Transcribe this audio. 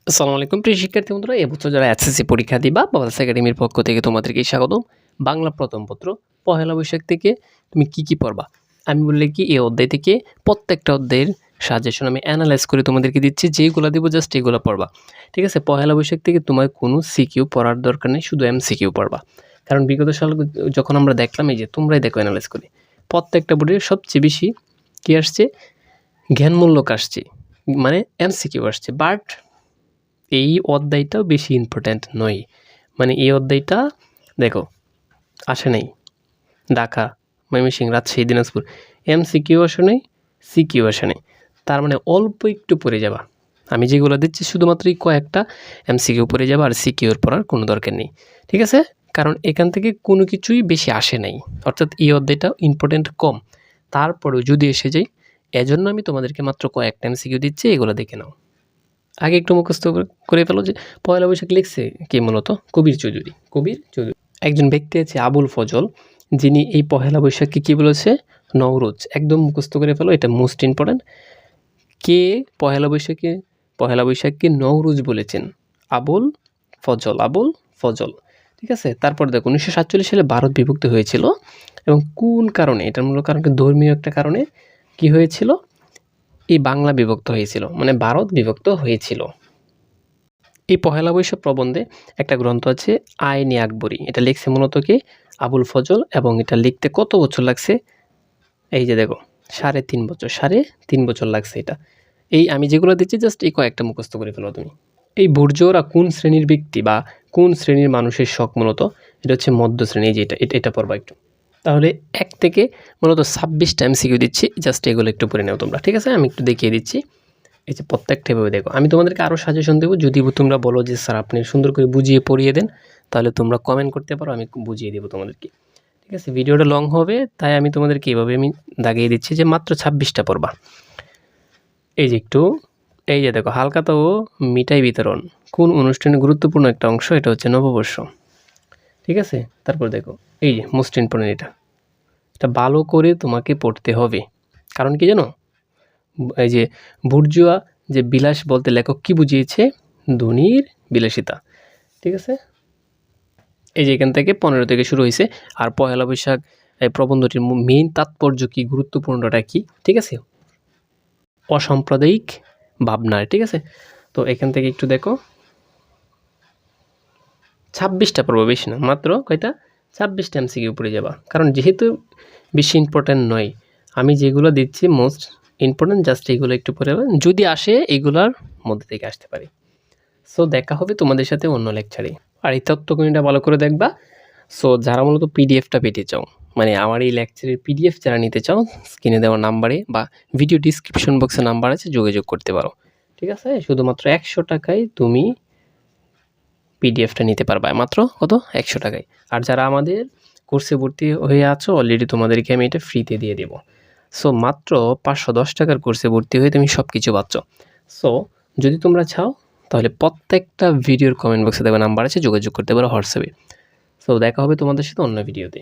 আসসালামু আলাইকুম প্রিয় শিক্ষার্থী বন্ধুরা, এবছর যারা এসএসসি পরীক্ষা দিবা বাংলাদেশ একাডেমির পক্ষ থেকে তোমাদেরকে স্বাগতম। বাংলা প্রথম পত্র পহেলা বৈশাখ থেকে তুমি কি পড়বা আমি বললে কি এই অধ্যায় থেকে প্রত্যেকটা অধ্যায়ের সাজেশন আমি অ্যানালাইজ করে তোমাদেরকে দিচ্ছি, যেগুলো দিব জাস্ট এগুলো পড়বা। ঠিক আছে, পহেলা বৈশাখ থেকে তোমার কোনো সিকিউ পড়ার দরকার নেই, শুধু এমসিকিউ পড়বা। কারণ বিগত সাল যখন আমরা দেখলাম, এই যে তোমরাই দেখো অ্যানালাইজ করি, প্রত্যেকটা বোর্ডের সবচেয়ে বেশি কি আসছে, জ্ঞানমূলক আসছে, মানে এমসিকিউ আসছে। বাট এই অধ্যায়টাও বেশি ইম্পর্ট্যান্ট নয়, মানে এই অধ্যায়টা দেখো আসে নাই ঢাকা, ময়মনসিংহ, রাজশাহী, দিনাজপুর, এমসিকিউ আসে নাই, সিকিউ আসে নাই। তার মানে অল্প একটু পড়ে যাবা। আমি যেগুলো দিচ্ছি শুধুমাত্রই কয়েকটা এমসিকিউ পড়ে যাবা, আর সিকিউর পড়ার কোনো দরকার নেই। ঠিক আছে, কারণ এখান থেকে কোনো কিছুই বেশি আসে নাই, অর্থাৎ এই অধ্যায়টা ইম্পর্ট্যান্ট কম। তারপরেও যদি এসে যাই, এজন্য আমি তোমাদেরকে মাত্র কয়েকটা এমসিকিউ দিচ্ছি, এগুলো দেখে নাও। আগে একটু মুখস্থ করে ফেলো যে পয়লা বৈশাখ লিখছে কি, মূলত কবির চৌধুরী। একজন ব্যক্তি আছে আবুল ফজল, যিনি এই পহেলা বৈশাখকে কী বলেছে, নওরোজ। একদম মুখস্থ করে ফেলো, এটা মোস্ট ইম্পর্ট্যান্ট। কে পহেলা বৈশাখকে নওরোজ বলেছেন? আবুল ফজল। ঠিক আছে, তারপর দেখো 1947 সালে ভারত বিভক্ত হয়েছিল, এবং কোন কারণে? এটার মূল কারণ ধর্মীয় একটা কারণে কি হয়েছিল, এই বাংলা বিভক্ত হয়েছিল, মানে ভারত বিভক্ত হয়েছিল। এই পহেলা বৈশাখ প্রবন্ধে একটা গ্রন্থ আছে আইনে আকবরী, এটা লিখছে মূলত কি, আবুল ফজল, এবং এটা লিখতে কত বছর লাগছে? এই যে দেখো 3.5 বছর লাগছে এটা। এই আমি যেগুলো দিচ্ছি জাস্ট এই কয়েকটা মুখস্থ করে ফেলো তুমি। এই বুর্জোরা কোন শ্রেণীর ব্যক্তি বা কোন শ্রেণীর মানুষের শখ? মূলত এটা হচ্ছে মধ্য শ্রেণী, যে এটা পড়বা একটু। তাহলে 1 থেকে মূলত 26টা এমসিকিউ দিচ্ছি, জাস্ট এগুলো একটু পড়ে নাও তোমরা। ঠিক আছে, আমি একটু দেখিয়ে দিচ্ছি। এই যে প্রত্যেকটা এভাবে দেখো, আমি তোমাদেরকে আরও সাজেশন দেবো। যদি তোমরা বলো যে স্যার আপনি সুন্দর করে বুঝিয়ে পড়িয়ে দেন, তাহলে তোমরা কমেন্ট করতে পারো, আমি বুঝিয়ে দেবো তোমাদেরকে। ঠিক আছে, ভিডিওটা লং হবে, তাই আমি তোমাদেরকে এইভাবে আমি দাগিয়ে দিচ্ছি যে মাত্র 26টা পড়বা। এই যে এই যে দেখো, হালখাতা ও মিঠাই বিতরণ কোন অনুষ্ঠানের গুরুত্বপূর্ণ একটা অংশ? এটা হচ্ছে নববর্ষ। ঠিক আছে, তারপর দেখো এই যে মোস্ট ইম্পর্টেন্ট, এটা ভালো করে তোমাকে পড়তে হবে। কারণ কি জানো, এই যে বুর্জুয়া যে বিলাস বলতে লেখক কি বুঝিয়েছে? ধনীর বিলাসিতা। ঠিক আছে, এই যে এখান থেকে 15 থেকে শুরু হয়েছে। আর পহেলা বৈশাখ এই প্রবন্ধটির মেইন তাৎপর্য কি, গুরুত্বপূর্ণটা কি? ঠিক আছে, অসাম্প্রদায়িক ভাবনার। ঠিক আছে, তো এখান থেকে একটু দেখো, 26টা পড়বো, বেশি না, মাত্র কয়টা? 26টা এমসিকিউ পড়ে যাবা। কারণ যেহেতু বেশি ইম্পর্ট্যান্ট নয়, আমি যেগুলো দিচ্ছি মোস্ট ইম্পর্ট্যান্ট, জাস্ট এইগুলো একটু পড়ে যাবে, যদি আসে এইগুলার মধ্যে থেকে আসতে পারে। সো দেখা হবে তোমাদের সাথে অন্য লেকচারে। আর এই তথ্যগুলিটা ভালো করে দেখবা। সো যারা মূলত পিডিএফটা পেতে চাও, মানে আমার এই লেকচারের পিডিএফ যারা নিতে চাও, স্ক্রিনে দেওয়া নাম্বারে বা ভিডিও ডিসক্রিপশন বক্সে নাম্বার আছে, যোগাযোগ করতে পারো। ঠিক আছে, শুধুমাত্র 100 টাকায় তুমি পিডিএফটা নিতে পারবা, মাত্র কত? 100 টাকায়। আর যারা আমাদের কোর্সে ভর্তি হয়ে আছো অলরেডি, তোমাদেরকে আমি এটা ফ্রিতে দিয়ে দেবো। সো মাত্র 510 টাকার কোর্সে ভর্তি হয়ে তুমি সব কিছু পাচ্ছ। সো যদি তোমরা চাও, তাহলে প্রত্যেকটা ভিডিওর কমেন্ট বক্সে দেওয়া নাম্বার আছে, যোগাযোগ করতে পারো হোয়াটসঅ্যাপে। সো দেখা হবে তোমাদের সাথে অন্য ভিডিওতে।